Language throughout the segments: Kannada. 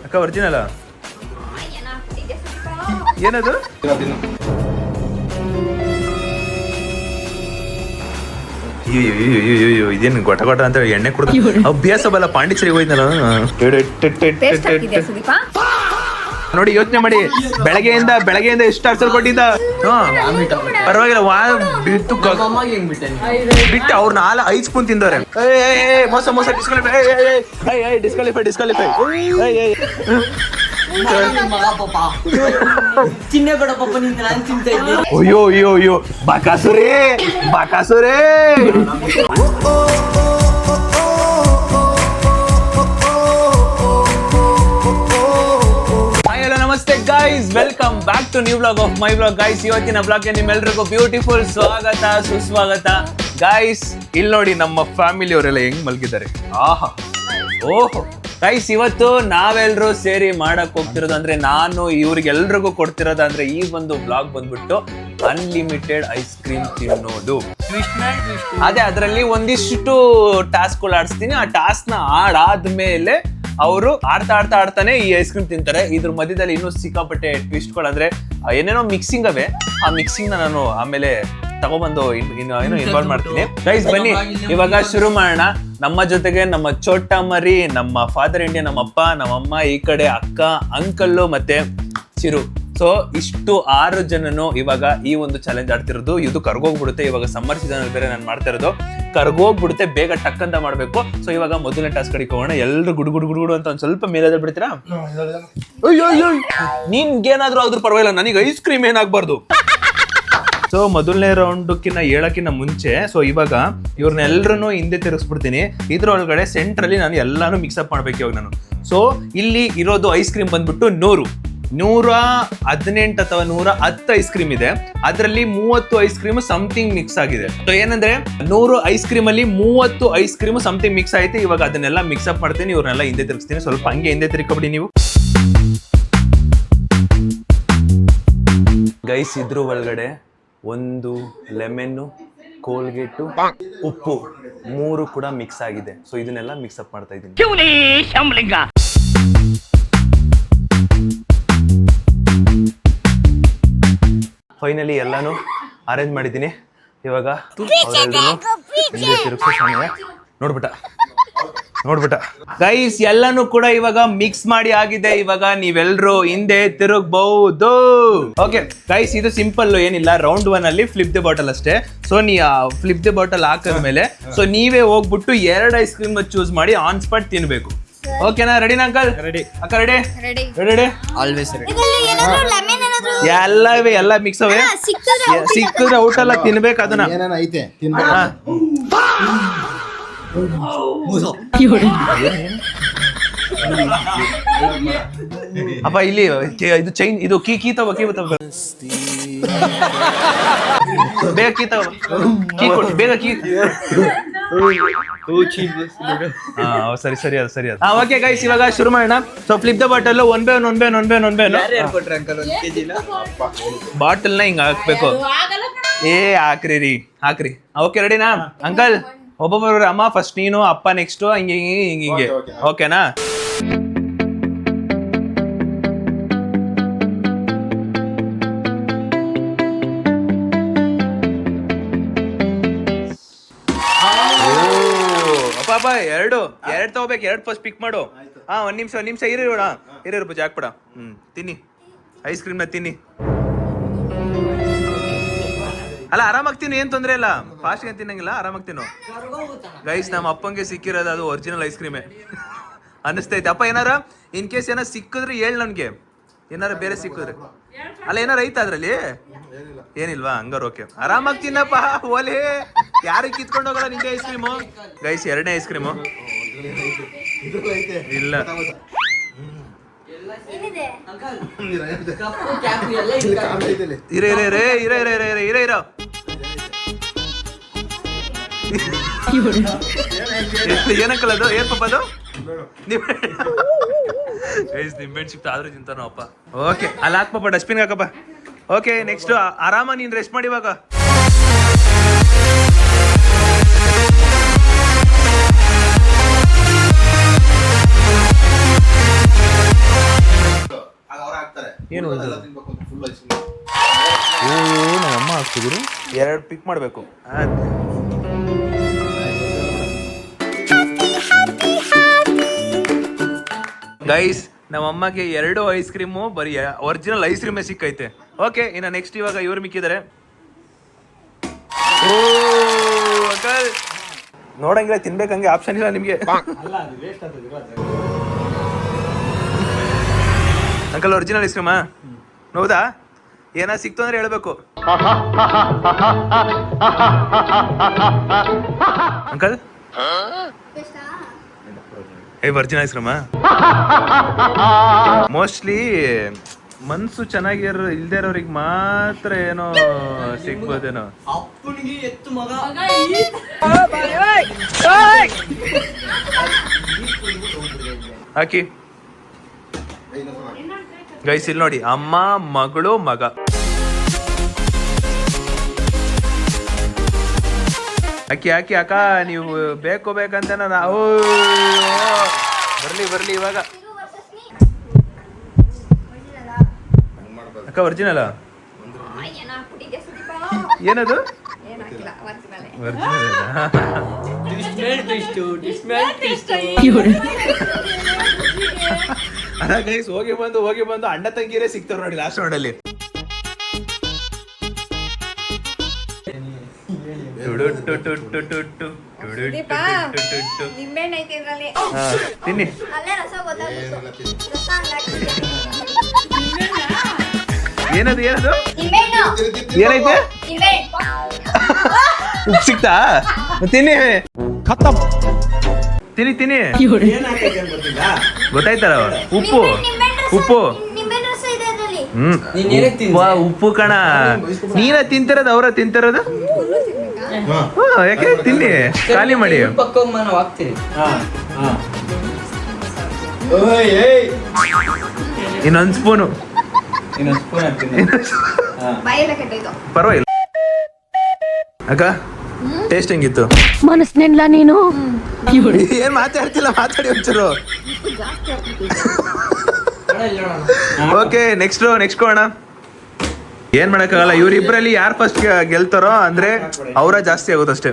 ಅಕ್ಕ ಒರಿಜಿನಲ್ಲ ಏನದು? ಅಯ್ಯೋ ಇದೇನು ಗೊಟ ಗೊಟ ಅಂತ ಎಣ್ಣೆ ಕುಡ್ದು ಅಭ್ಯಾಸ ಬಲ್ಲ ಪಾಂಡಿಚೇರಿಗೆ ಹೋಯ್ತಲ್ಲ. ನೋಡಿ ಯೋಚನೆ ಮಾಡಿ, ಬೆಳಗ್ಗೆಯಿಂದ ಎಷ್ಟು ಟಾರ್ಚರ್ ಕೊಟ್ಟಿದ್ದ. ಪರವಾಗಿಲ್ಲ, ಬಿಟ್ಟು ಅವ್ರು 5 ಸ್ಪೂನ್ ತಿಂದವ್ರೆ. ಮೋಸ ಡಿಸ್ಕ್ವಾಲಿಫೈ. ಅಯ್ಯೋ ಬಾಕಾಸುರೇ. ನಮಸ್ತೆ guys, welcome back to new blog of my blog. Guys, ಇವತ್ತಿನ ಬ್ಲಾಗ್ಗೆ ನಿಮ್ಮೆಲ್ರಿಗೂ ಬ್ಯೂಟಿಫುಲ್ ಸ್ವಾಗತ ಸುಸ್ವಾಗತ. ಗೈಸ್, ಇಲ್ಲಿ ನೋಡಿ ನಮ್ಮ ಫ್ಯಾಮಿಲಿ ಅವರೆಲ್ಲ ಹೆಂಗ್ ಮಲಗಿದ್ದಾರೆ. ಆಹಾ, ಓಹೋ ಗೈಸ್, ಇವತ್ತು ನಾವೆಲ್ಲರೂ ಸೇರಿ ಮಾಡಕ್ ಹೋಗ್ತಿರೋದು ಅಂದ್ರೆ, ನಾನು ಇವ್ರಿಗೆಲ್ರಿಗೂ ಕೊಡ್ತಿರೋದಂದ್ರೆ ಈ ಒಂದು ಬ್ಲಾಗ್ ಬಂದ್ಬಿಟ್ಟು ಅನ್ಲಿಮಿಟೆಡ್ ಐಸ್ ಕ್ರೀಮ್ ತಿನ್ನೋದು. ಅದೇ ಅದರಲ್ಲಿ ಒಂದಿಷ್ಟು ಟಾಸ್ಕ್ಗಳು ಆಡಿಸ್ತೀನಿ. ಆ ಟಾಸ್ಕ್ ನ ಆಡಾದ್ಮೇಲೆ ಅವರು ಆಡ್ತಾನೆ ಈ ಐಸ್ ಕ್ರೀಮ್ ತಿಂತಾರೆ. ಇದ್ರ ಮಧ್ಯದಲ್ಲಿ ಇನ್ನೂ ಸಿಕ್ಕಾಪಟ್ಟೆ ಟ್ವಿಸ್ಟ್ಗಳು, ಅಂದ್ರೆ ಏನೇನೋ ಮಿಕ್ಸಿಂಗ್ ಅವೆ. ಆ ಮಿಕ್ಸಿಂಗ್ ನ ನಾನು ಆಮೇಲೆ ತಗೊಬಂದು ಏನೋ ಇನ್ವಾಲ್ವ್ ಮಾಡ್ತೀನಿ. ಗೈಸ್, ಬನ್ನಿ ಇವಾಗ ಶುರು ಮಾಡೋಣ. ನಮ್ಮ ಜೊತೆಗೆ ನಮ್ಮ ಚೋಟ ಮರಿ, ನಮ್ಮ ಫಾದರ್ ಇಂಡಿಯಾ, ನಮ್ಮ ಅಪ್ಪ, ನಮ್ಮಮ್ಮ, ಈ ಕಡೆ ಅಕ್ಕ, ಅಂಕಲ್ಲು ಮತ್ತೆ ಚಿರು. ಸೊ ಇಷ್ಟು 6 ಜನನು ಇವಾಗ ಈ ಒಂದು ಚಾಲೆಂಜ್ ಆಡ್ತಿರೋದು. ಇದು ಕರ್ಗೋಗ್ಬಿಡುತ್ತೆ. ಇವಾಗ ಸಮ್ಮರ್ ಸೀಸನ್ ಬೇರೆ ನಾನು ಮಾಡ್ತಾ ಇರೋದು, ಕರ್ಗೋಗ್ಬಿಡುತ್ತೆ. ಬೇಗ ಟಕ್ ಅಂತ ಮಾಡ್ಬೇಕು. ಸೊ ಇವಾಗ ಮೊದಲನೇ ಟಾಸ್ಕ್ ಕಡೆಗೆ ಹೋಗೋಣ. ಎಲ್ಲರೂ ಗುಡು ಅಂತ ಒಂದ್ ಸ್ವಲ್ಪ ಮೇಲೆ ಬಿಡ್ತೀರಾ? ಅಯ್ಯೋ, ನಿನ್ಗೇನಾದ್ರೂ ಆದ್ರೂ ಪರವಾಗಿಲ್ಲ, ನನಗೆ ಐಸ್ ಕ್ರೀಮ್ ಏನಾಗ್ಬಾರ್ದು. ಸೊ ಮೊದಲನೇ ರೌಂಡ್ಕಿನ್ನ ಹೇಳಕ್ಕಿಂತ ಮುಂಚೆ, ಸೊ ಇವಾಗ ಇವ್ರನ್ನೆಲ್ಲರೂ ಹಿಂದೆ ತಿರುಗಿಸ್ಬಿಡ್ತೀನಿ. ಇದ್ರೊಳಗಡೆ ಸೆಂಟ್ರಲ್ಲಿ ನಾನು ಎಲ್ಲಾನು ಮಿಕ್ಸಪ್ ಮಾಡ್ಬೇಕು ಇವಾಗ ನಾನು. ಸೊ ಇಲ್ಲಿ ಇರೋದು ಐಸ್ ಕ್ರೀಮ್ ಬಂದ್ಬಿಟ್ಟು 118 ಅಥವಾ 110 ಐಸ್ ಕ್ರೀಮ್ ಇದೆ. ಅದರಲ್ಲಿ 30 ಐಸ್ ಕ್ರೀಮ್ ಸಮಥಿಂಗ್ ಮಿಕ್ಸ್ ಆಗಿದೆ. ಸೊ ಏನಂದ್ರೆ 100 ಐಸ್ ಕ್ರೀಮ್ ಅಲ್ಲಿ 30 ಐಸ್ ಕ್ರೀಮ್ ಸಮಥಿಂಗ್ ಮಿಕ್ಸ್ ಆಯ್ತು. ಇವಾಗ ಅದನ್ನೆಲ್ಲ ಮಿಕ್ಸಪ್ ಮಾಡ್ತೀನಿ, ಇವ್ರನ್ನೆಲ್ಲ ಹಿಂದೆ ತಿರುಗಿಸ್ತೀನಿ. ಸ್ವಲ್ಪ ಹಂಗೆ ಹಿಂದೆ ತಿರ್ಕೊಬಿಡಿ ನೀವು. ಗೈಸ್, ಇದ್ರ ಒಳಗಡೆ 1 ಲೆಮನ್ನು, ಕೋಲ್ಗೇಟು, ಉಪ್ಪು 3 ಕೂಡ ಮಿಕ್ಸ್ ಆಗಿದೆ. ಸೊ ಇದನ್ನೆಲ್ಲ ಮಿಕ್ಸಪ್ ಮಾಡ್ತಾ ಇದ್ದೀನಿ. ಫೈನಲಿ ಎಲ್ಲಾನು ಅರೇಂಜ್ ಮಾಡಿದ್ದೀನಿ. ಇವಾಗ ನೋಡ್ಬಿಟ್ಟ ಗೈಸ್, ಎಲ್ಲಾನು ಕೂಡ ಇವಾಗ ಮಿಕ್ಸ್ ಮಾಡಿ ಆಗಿದೆ. ಇವಾಗ ನೀವೆಲ್ರು ಹಿಂದೆ ತಿರುಗಬಹುದು. ಓಕೆ ಗೈಸ್, ಇದು ಸಿಂಪಲ್ ಏನಿಲ್ಲ. ರೌಂಡ್ 1 ಅಲ್ಲಿ ಫ್ಲಿಪ್ ದಿ ಬಾಟಲ್ ಅಷ್ಟೇ. ಸೊ ನೀ ಫ್ಲಿಪ್ ದಿ ಬಾಟಲ್ ಹಾಕಿದ್ಮೇಲೆ ಸೊ ನೀವೇ ಹೋಗ್ಬಿಟ್ಟು 2 ಐಸ್ ಕ್ರೀಮ್ ಚೂಸ್ ಮಾಡಿ ಆನ್ ಸ್ಪಾಟ್ ತಿನ್ಬೇಕು. ಓಕೆನಾ? ರೆಡಿನಾ ಅಂಕಲ್? ರೆಡಿ. ಅಕ್ಕ ರೆಡಿ? ರೆಡಿ. Always ready. ಎಲ್ಲ ಮಿಕ್ಸ್ ಅವೇ. ಸಿಕ್ಕಿದ್ರೆ ಔಟ್ ಅಲ್ಲ, ತಿನ್ಬೇಕು ಅದನ್ನ. ಅಪ್ಪ ಇಲ್ಲಿ ಇದು ಚೈನ್, ಇದು ಕೀ ತಗೋ ಬೇಗ, ಕೀ ತಗೋ, ಬೇಗ ಕೀ. ಸರಿ ಅದು. ಓಕೆ ಗೈಸ್, ಇವಾಗ ಶುರು ಮಾಡೋಣ. So flip the bottle one by bottle ನ ಹಿಂಗ ಹಾಕ್ಬೇಕು. ಹಾಕ್ರಿ. ಓಕೆ ರೆಡಿನಾ ಅಂಕಲ್? ಒಬ್ಬೊಬ್ಬರು ಅಮ್ಮ ಫಸ್ಟ್, ನೀನು ಅಪ್ಪ ನೆಕ್ಸ್ಟ್, ಹಿಂಗೆ. ಓಕೆನಾ? ಅಪ್ಪ ಎರಡು ತಗೋಬೇಕು. 2 ಫಸ್ಟ್ ಪಿಕ್ ಮಾಡು. ಒಂದ್ ನಿಮಿಷ ಇರೋಣ. ಪೂಜೆ ಹಾಕ್ಬಿಡ. ತಿನ್ನಿ ಐಸ್ ಕ್ರೀಮ್ ನ ತಿನ್ನಿ. ಅಲ್ಲ, ಆರಾಮಾಗಿ ತಿನ್ನು, ಏನ್ ತೊಂದ್ರೆ ಇಲ್ಲ. ಫಾಸ್ಟ್ ಏನ್ ತಿನ್ನಂಗಿಲ್ಲ, ಆರಾಮಾಗಿ ತಿನ್ನು. ಗೈಸ್, ನಮ್ಮ ಅಪ್ಪಂಗೆ ಸಿಕ್ಕಿರೋದು ಅದು ಒರಿಜಿನಲ್ ಐಸ್ ಕ್ರೀಮೇ ಅನ್ನಿಸ್ತೈತೆ. ಅಪ್ಪ ಏನಾರ ಇನ್ ಕೇಸ್ ಏನಾರ ಸಿಕ್ಕಿದ್ರೆ ಹೇಳ್ ನನ್ಗೆ. ಏನಾರ ಬೇರೆ ಸಿಕ್ಕಿದ್ರೆ ಅಲ್ಲ, ಏನಾರ ಐತಾ ಅದ್ರಲ್ಲಿ? ಏನಿಲ್ವಾ? ಹಂಗಾರ ಓಕೆ, ಆರಾಮಾಗಿ ತಿನ್ನಪ್ಪ. ಓಲೆ, ಯಾರಿಗೆ ಕಿತ್ಕೊಂಡು ಹೋಗಲ್ಲ ನಿಂಗೆ ಐಸ್ ಕ್ರೀಮು. ಗೈಸ್, 2ನೇ ಐಸ್ ಕ್ರೀಮು ಇಲ್ಲ. ಏನಕ್ಕಲ್ಲ ಅದು? ಏನ್ ಪಾಪ ಅದು? ನಿಂಬೆಹಣ್ಣು ಆದ್ರೂ ತಿಂತಾನೋ ಅಪ್ಪ. ಓಕೆ, ಅಲ್ಲಿ ಹಾಕ್ಪಪ್ಪ, ಡಸ್ಟ್ಬಿನ್ ಹಾಕಪ್ಪ. ಓಕೆ, ನೆಕ್ಸ್ಟ್ ಆರಾಮ ನೀನ್ ರೆಸ್ಟ್ ಮಾಡಿ ಇವಾಗ. ಕ್ಲಿಕ್ ಮಾಡಬೇಕು. ಗೈಸ್ ನಮ್ಮ ಅಮ್ಮಗೆ 2 ಐಸ್ ಕ್ರೀಮು ಬರೀ ಒರಿಜಿನಲ್ ಐಸ್ ಕ್ರೀಮೇ ಸಿಕ್ಕೈತೆ. ಓಕೆ, ಇನ್ನು ನೆಕ್ಸ್ಟ್ ಇವಾಗ ಇವ್ರು ಮಿಕ್ಕಿದ್ದಾರೆ. ಓ ಅಂಕಲ್ ನೋಡಂಗಿಲ್ಲ, ತಿನ್ಬೇಕಂಗೆ ಆಪ್ಷನ್ ಇಲ್ಲ ನಿಮಗೆ. ಅಂಕಲ್ ಒರಿಜಿನಲ್ ಐಸ್ ಕ್ರೀಮಾ? ಹೌದಾ? ಏನೋ ಸಿಕ್ತು ಅಂದ್ರೆ ಹೇಳ್ಬೇಕು ಅಂಕಲ್. ಒರಿಜಿನಲ್ ಐಸ್ ಕ್ರೀಮಾ? ಮೋಸ್ಟ್ಲಿ ಮನ್ಸು ಚೆನ್ನಾಗಿರೋ ಇಲ್ದೇ ಇರೋರಿಗೆ ಮಾತ್ರ ಏನೋ ಸಿಗ್ಬೋದೇನೋ. ಹಾಕಿ ಗೈಸ್, ಇಲ್ಲಿ ನೋಡಿ, ಅಮ್ಮ, ಮಗಳು, ಮಗ. ಹಾಕಿ ಹಾಕಿ ಅಕ್ಕ, ನೀವು ಬೇಕು ಬೇಕಂತ ನಾವು ಬರ್ಲಿ ಇವಾಗ. ಅಕ್ಕ ಒರಿಜಿನಲ್ ಏನದು? ಅಲ್ಲ ಗೈಸ್, ಹೋಗಿ ಬಂದು ಅಣ್ಣ ತಂಗಿರೇ ಸಿಗ್ತಾರ ನೋಡಿ ಲಾಸ್ಟ್ ನೋಡಲ್ಲಿ. ತಿನ್ನಿ. ಏನದು ಏನೈತೆ? ಉಪ್ಪು ಸಿಕ್ತಾ? ತಿನ್ನಿ ತಿನ್ನಿ ಗೊತ್ತಾಯ್ತಾರ? ಉಪ್ಪು ಕಣ. ನೀನ ತಿಂತಿರೋದು ಅವ್ರ ತಿಂತಿರೋದು? ಯಾಕೆ? ತಿನ್ನಿ, ಖಾಲಿ ಮಾಡಿ. ಇನ್ನೊಂದು ಸ್ಪೂನು. ಪರವಾಗಿಲ್ಲ ಅಕ್ಕ. ಟೇಸ್ಟ್ ಹೆಂಗಿತ್ತು? ಮನಸ್ನೆಲ್ಲ ನೀನು ಏನ್ ಮಾತಾಡ್ತಿಲ್ಲ, ಮಾತಾಡಿ ಒಂಚೂರು. ಓಕೆ, ನೆಕ್ಸ್ಟ್ ಕೋಣ. ಏನ್ ಮಾಡಕ್ಕಾಗಲ್ಲ, ಇವ್ರಿಬ್ರಲ್ಲಿ ಯಾರು ಫಸ್ಟ್ ಗೆಲ್ತಾರೋ ಅಂದ್ರೆ ಅವರ ಜಾಸ್ತಿ ಆಗುತ್ತಷ್ಟೇ.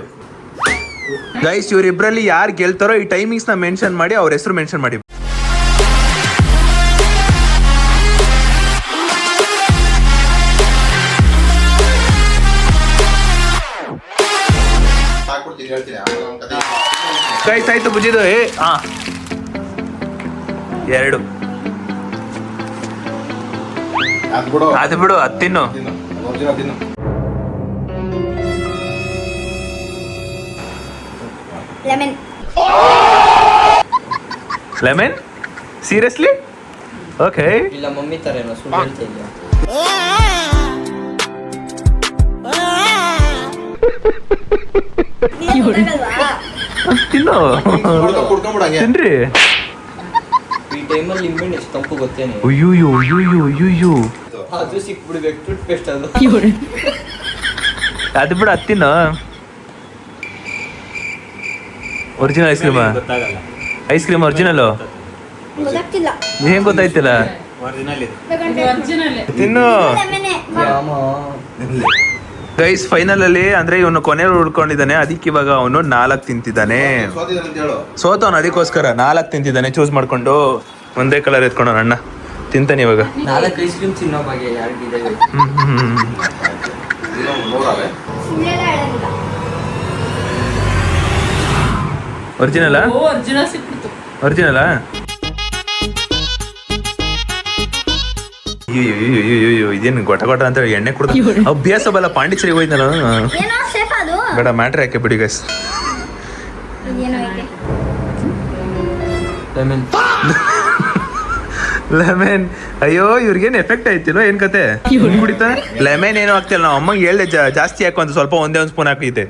ಗೈಸ್, ಇವ್ರಿಬ್ರಲ್ಲಿ ಯಾರು ಗೆಲ್ತಾರೋ ಈ ಟೈಮಿಂಗ್ಸ್ ನ ಮೆನ್ಷನ್ ಮಾಡಿ, ಅವ್ರ ಹೆಸರು ಮೆನ್ಷನ್ ಮಾಡಿ. ಗೈಸ್ ಆಯ್ತು, ಬುಜಿದು. 2 ಅದು ಬಿಡು, ಅದು ತಿನ್ನು. ಲೆಮನ್? ಸೀರಿಯಸ್ಲಿ? ಓಕೆ. ಇಲ್ಲ ಮಮ್ಮಿ ತರ ಏನೋ ಸುಳ್ಳು ಹೇಳ್ತಿದ್ಯಾ? ತಿನ್ನು, ತಿನ್ರಿ. ಈ ಟೈಮಲ್ಲಿ ಲಿಂಬೆ ಎಷ್ಟು ತಂಪು ಗೊತ್ತೇನೆ? ಅಯ್ಯೋ ಅದು ಸಿಕ್ಬಿಡ್ಬೇಕು, ಟೂತ್ ಪೇಸ್ಟ್ ಅದು. ಅದು ಬಿಡು, ಅದು ತಿನ್ನು. ಒರಿಜಿನಲ್ ಐಸ್ ಕ್ರೀಮಾ? ಐಸ್ ಕ್ರೀಮ್ ಒರಿಜಿನಲ್ ಏನ್ ಗೊತ್ತಾಯ್ತಿಲ್ಲ? ತಿನ್ನು. ಗೈಸ್, ಫೈನಲ್ ಅಲ್ಲಿ ಅಂದ್ರೆ ಇವನು ಕೊನೆಯಲ್ಲಿ ಉಳ್ಕೊಂಡಿದ್ದಾನೆ, ಅದಕ್ಕೆ ಇವಾಗ ಅವನು 4 ತಿಂತಿದ್ದಾನೆ. ಸೋತವನು, ಅದಕ್ಕೋಸ್ಕರ 4 ತಿಂತಿದ್ದಾನೆ. ಚೂಸ್ ಮಾಡ್ಕೊಂಡು ಒಂದೇ ಕಲರ್ ಎತ್ಕೊಂಡು ಅಣ್ಣ ತಿಂತಾನೆ ಇವಾಗ. 4 ಐಸ್ ಕ್ರೀಮ್ ತಿನ್ನೋ ಬಗ್ಗೆ ಯಾರಿಗಿದೆ? ಒರಿಜಿನಲಾ? ಒರಿಜಿನಲಾ? ಅಯ್ಯೋ ಇದೇನು ಗೊಟ ಅಂತ ಎಣ್ಣೆ ಕುಡ್ದ ಅಭ್ಯಾಸ ಬಲ್ಲ. ಪಾಂಡಿಚೇರಿ ಹೋಯ್ತು ನಾನು. ಬೇಡ, ಮ್ಯಾಟ್ರ್ ಯಾಕೆ ಬಿಡಿ ಗೈಸ್. ಲೆಮನ್. ಅಯ್ಯೋ, ಇವ್ರಿಗೇನು ಎಫೆಕ್ಟ್ ಆಯ್ತಿಲ್ವ? ಏನ್ ಕತೆ ಕುಡಿತಾ? ಲೆಮನ್ ಏನೋ ಆಗ್ತಿಲ್ಲ. ನಾವು ಅಮ್ಮಗೆ ಹೇಳ್ದೆ ಜಾಸ್ತಿ ಹಾಕು ಅಂತ, ಸ್ವಲ್ಪ ಒಂದೇ ಒಂದು ಸ್ಪೂನ್ ಹಾಕೈತೆ.